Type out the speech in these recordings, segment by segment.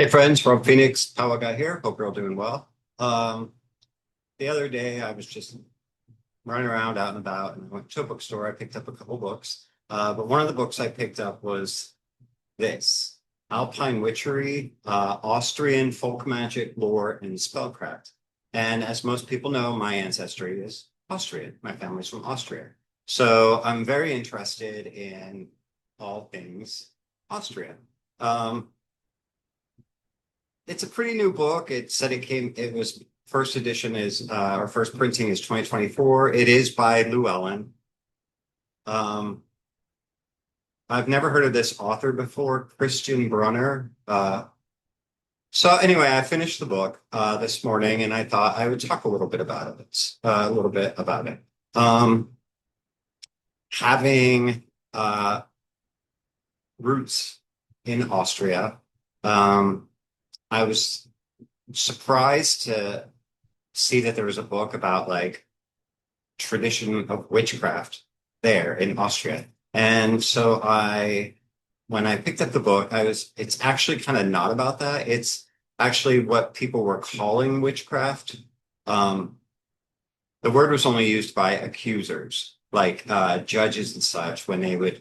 Hey friends, Rob Phoenix, Power Guy here. Hope you're all doing well. Um, the other day I was just running around out and about and I went to a bookstore. I picked up a couple books. But one of the books I picked up was this Alpine Witchery, Austrian folk magic, lore, and spellcraft. And as most people know, my ancestry is Austrian. My family's from Austria. So I'm very interested in all things Austrian. Um, it's a pretty new book. It was first edition or first printing is 2024. It is by Llewellyn. Um, I've never heard of this author before, Christian Brunner. So anyway, I finished the book this morning, and I thought I would talk a little bit about it. Um, Having roots in Austria, um, I was surprised to see that there was a book about like tradition of witchcraft there in Austria. And so when I picked up the book, it's actually kind of not about that. It's actually what people were calling witchcraft. Um, the word was only used by accusers, like judges and such, when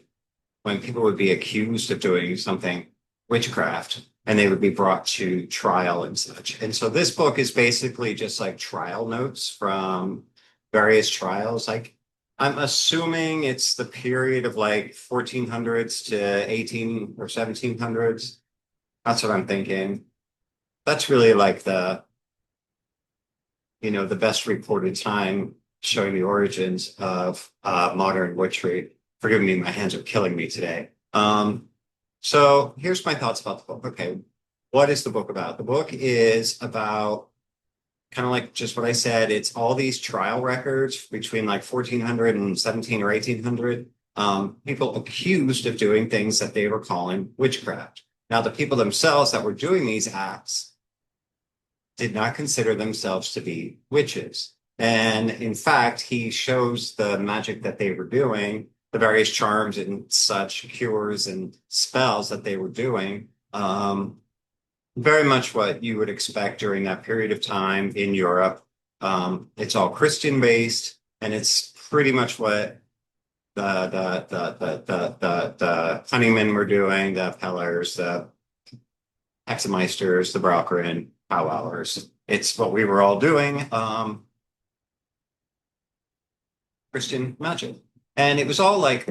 people would be accused of doing something witchcraft and they would be brought to trial and such. And so this book is basically just like trial notes from various trials. Like I'm assuming it's the period of like 1400s to 18 or 1700s. That's what I'm thinking. That's really like the best reported time showing the origins of modern witchery. Forgive me, my hands are killing me today. So here's my thoughts about the book. Okay, what is the book about? The book is about kind of like just what I said. It's all these trial records between like 1400 and 17 or 1800. People accused of doing things that they were calling witchcraft. Now, the people themselves that were doing these acts did not consider themselves to be witches. And in fact, he shows the magic that they were doing, the various charms and such cures and spells that they were doing. Very much what you would expect during that period of time in Europe. It's all Christian based, and it's pretty much what the Honeymen were doing, the Pellers, the Hexameisters, the Braucheren, Powwowers. It's what we were all doing. Christian magic. And it was all like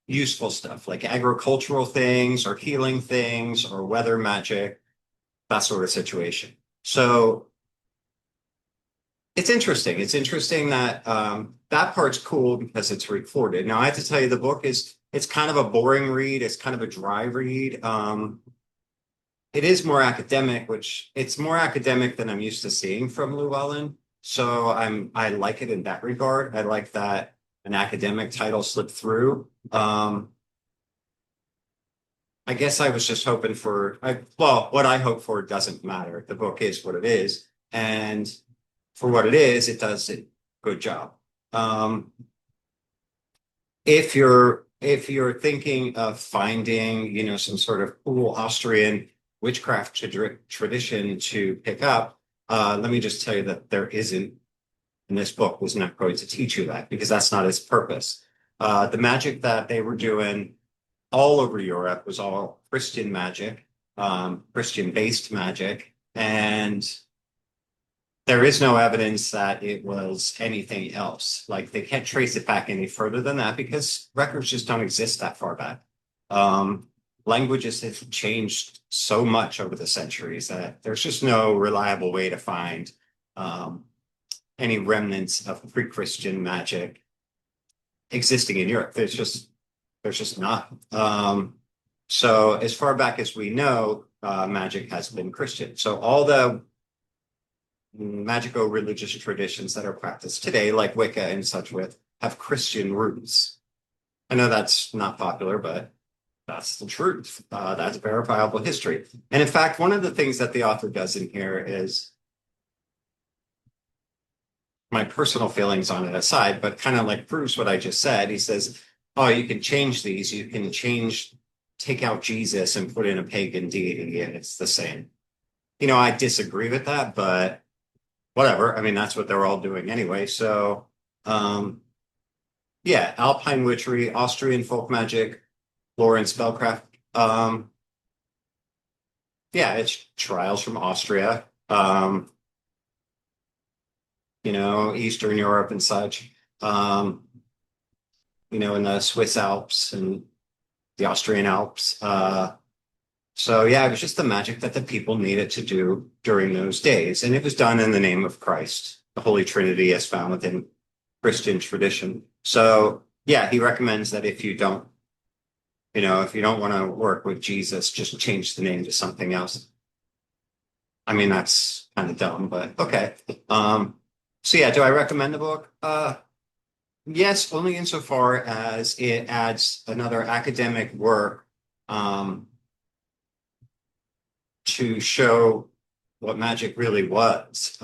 useful stuff, like agricultural things or healing things or weather magic, that sort of situation. So it's interesting. It's interesting that that part's cool because it's recorded. Now, I have to tell you, it's kind of a boring read. It's kind of a dry read. It is more academic, which it's more academic than I'm used to seeing from Llewellyn. So I like it in that regard. I like that an academic title slipped through. I guess I was just hoping what I hope for doesn't matter. The book is what it is. And for what it is, it does a good job. If you're thinking of finding, some sort of cool Austrian witchcraft tradition to pick up, let me just tell you that there isn't, and this book was not going to teach you that because that's not its purpose. The magic that they were doing all over Europe was all Christian magic, Christian-based magic, and there is no evidence that it was anything else. Like they can't trace it back any further than that because records just don't exist that far back. Languages have changed so much over the centuries that there's just no reliable way to find any remnants of pre-Christian magic existing in Europe. There's just not. So as far back as we know, magic has been Christian. So all the magico-religious traditions that are practiced today, like Wicca and such have Christian roots. I know that's not popular, but that's the truth. That's verifiable history. And in fact, one of the things that the author does in here is my personal feelings on it aside, but kind of like proves what I just said. He says, oh, you can change these. You can change take out Jesus and put in a pagan deity and it's the same. I disagree with that, but whatever. I mean, that's what they're all doing anyway. So, yeah, Alpine Witchery, Austrian folk magic, lore and spellcraft. Yeah, it's trials from Austria, Eastern Europe and such. In the Swiss Alps and the Austrian Alps. So yeah, it was just the magic that the people needed to do during those days. And it was done in the name of Christ, the Holy Trinity as found within Christian tradition. So yeah, he recommends that if you don't want to work with Jesus, just change the name to something else. I mean, that's kind of dumb, but okay. So yeah, do I recommend the book? Yes, only insofar as it adds another academic work to show what magic really was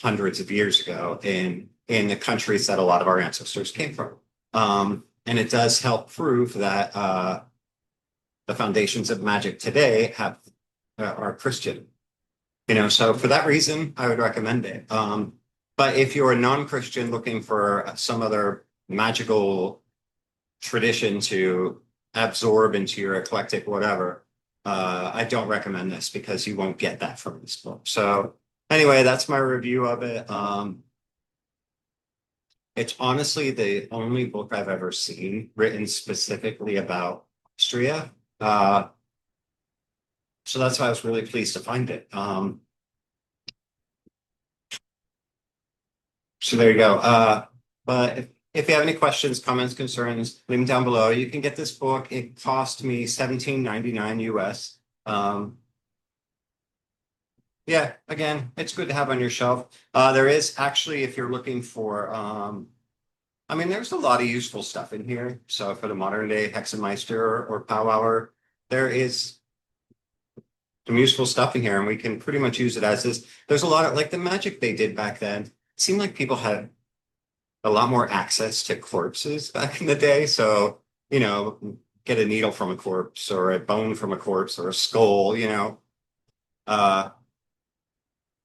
hundreds of years ago in the countries that a lot of our ancestors came from. And it does help prove that the foundations of magic today are Christian. So for that reason, I would recommend it. But if you're a non-Christian looking for some other magical tradition to absorb into your eclectic whatever, I don't recommend this because you won't get that from this book. So anyway, that's my review of it. It's honestly the only book I've ever seen written specifically about Austria. So that's why I was really pleased to find it. So there you go. But if you have any questions, comments, concerns, leave them down below. You can get this book. It cost me $17.99 US. Yeah, again, it's good to have on your shelf. There is actually, if you're looking for, there's a lot of useful stuff in here. So for the modern day Hexenmeister or Powwower, there is some useful stuff in here, and we can pretty much use it as is. There's a lot of, like, the magic they did back then. It seemed like people had a lot more access to corpses back in the day. So, get a needle from a corpse or a bone from a corpse or a skull,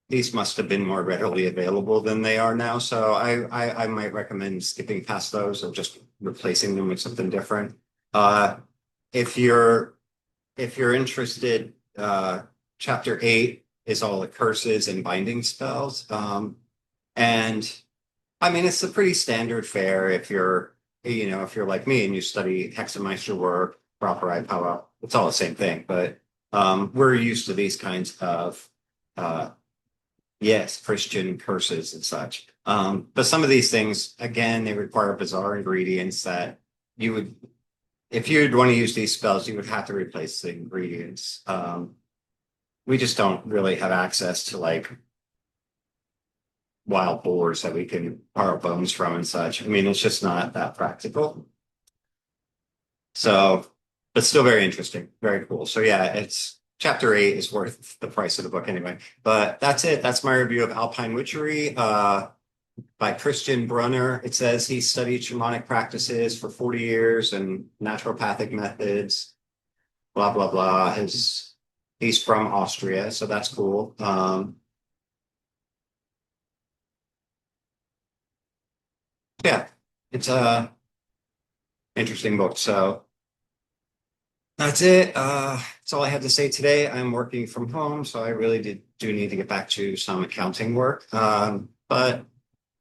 these must have been more readily available than they are now. So I might recommend skipping past those or just replacing them with something different. If you're interested, chapter 8 is all the curses and binding spells. And it's a pretty standard fare if you're like me and you study Hexenmeister work, proper eye powwow, it's all the same thing. But we're used to these kinds of Christian curses and such. But some of these things, again, they require bizarre ingredients that if you'd want to use these spells, you would have to replace the ingredients. We just don't really have access to like wild boars that we can borrow bones from and such. It's just not that practical. So, but still very interesting, very cool. So yeah, it's chapter 8 is worth the price of the book anyway. But that's it. That's my review of Alpine Witchery by Christian Brunner. It says he studied shamanic practices for 40 years and naturopathic methods, blah, blah, blah. He's from Austria, so that's cool. Yeah, it's a interesting book. So that's it. That's all I had to say today. I'm working from home, so I really do need to get back to some accounting work. But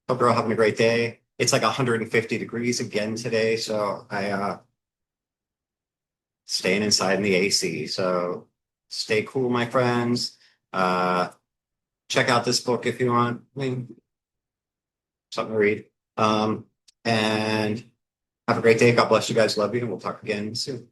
hope you're all having a great day. It's like 150 degrees again today, so I staying inside in the AC. So stay cool, my friends. Check out this book if you want. Something to read. And have a great day. God bless you guys. Love you, and we'll talk again soon.